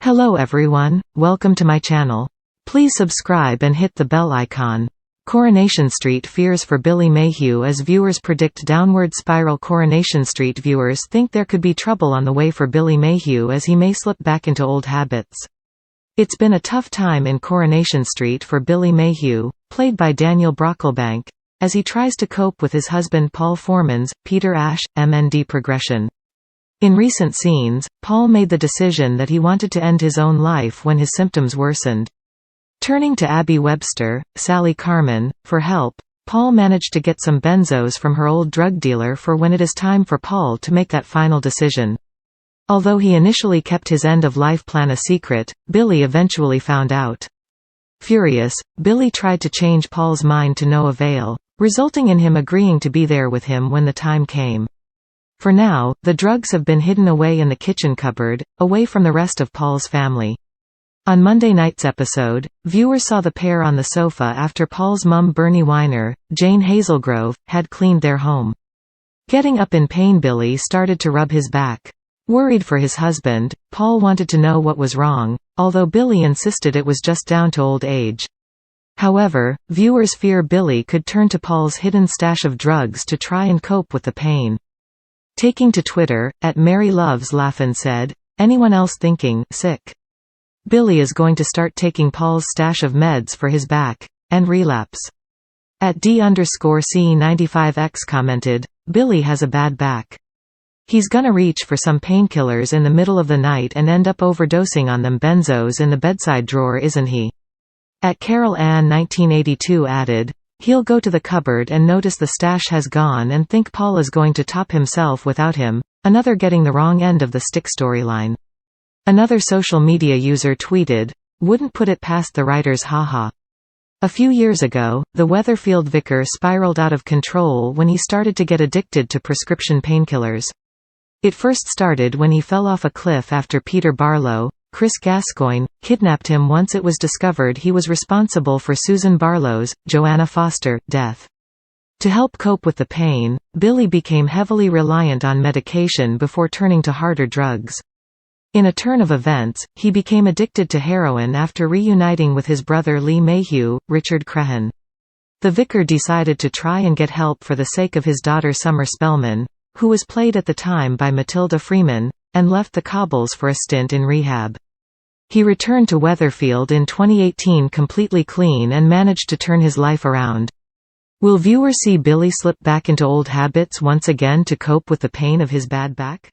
Hello everyone, welcome to my channel. Please subscribe and hit the bell icon. Coronation Street fears for Billy Mayhew as viewers predict downward spiral. Coronation Street viewers think there could be trouble on the way for Billy Mayhew as he may slip back into old habits. It's been a tough time in Coronation Street for Billy Mayhew, played by Daniel Brocklebank, as he tries to cope with his husband Paul Foreman's, Peter Ash, MND progression. In recent scenes, Paul made the decision that he wanted to end his own life when his symptoms worsened. Turning to Abby Webster, Sally Carmen, for help, Paul managed to get some benzos from her old drug dealer for when it is time for Paul to make that final decision. Although he initially kept his end-of-life plan a secret, Billy eventually found out. Furious, Billy tried to change Paul's mind to no avail, resulting in him agreeing to be there with him when the time came. For now, the drugs have been hidden away in the kitchen cupboard, away from the rest of Paul's family. On Monday night's episode, viewers saw the pair on the sofa after Paul's mum Bernie Weiner, Jane Hazelgrove, had cleaned their home. Getting up in pain, Billy started to rub his back. Worried for his husband, Paul wanted to know what was wrong, although Billy insisted it was just down to old age. However, viewers fear Billy could turn to Paul's hidden stash of drugs to try and cope with the pain. Taking to Twitter, @MaryLovesLaughlin said, "Anyone else thinking sick? Billy is going to start taking Paul's stash of meds for his back and relapse." @D_C95X commented, "Billy has a bad back. He's gonna reach for some painkillers in the middle of the night and end up overdosing on them benzos in the bedside drawer, isn't he?" @CarolAnn1982 added, "He'll go to the cupboard and notice the stash has gone and think Paul is going to top himself without him." Another getting the wrong end of the stick storyline. Another social media user tweeted, "Wouldn't put it past the writers, haha." A few years ago, the Weatherfield vicar spiraled out of control when he started to get addicted to prescription painkillers. It first started when he fell off a cliff after Peter Barlow, Chris Gascoigne, kidnapped him once it was discovered he was responsible for Susan Barlow's, Joanna Foster, death. To help cope with the pain, Billy became heavily reliant on medication before turning to harder drugs. In a turn of events, he became addicted to heroin after reuniting with his brother Lee Mayhew, Richard Crehan. The vicar decided to try and get help for the sake of his daughter Summer Spellman, who was played at the time by Matilda Freeman, and left the cobbles for a stint in rehab. He returned to Weatherfield in 2018 completely clean and managed to turn his life around. Will viewers see Billy slip back into old habits once again to cope with the pain of his bad back?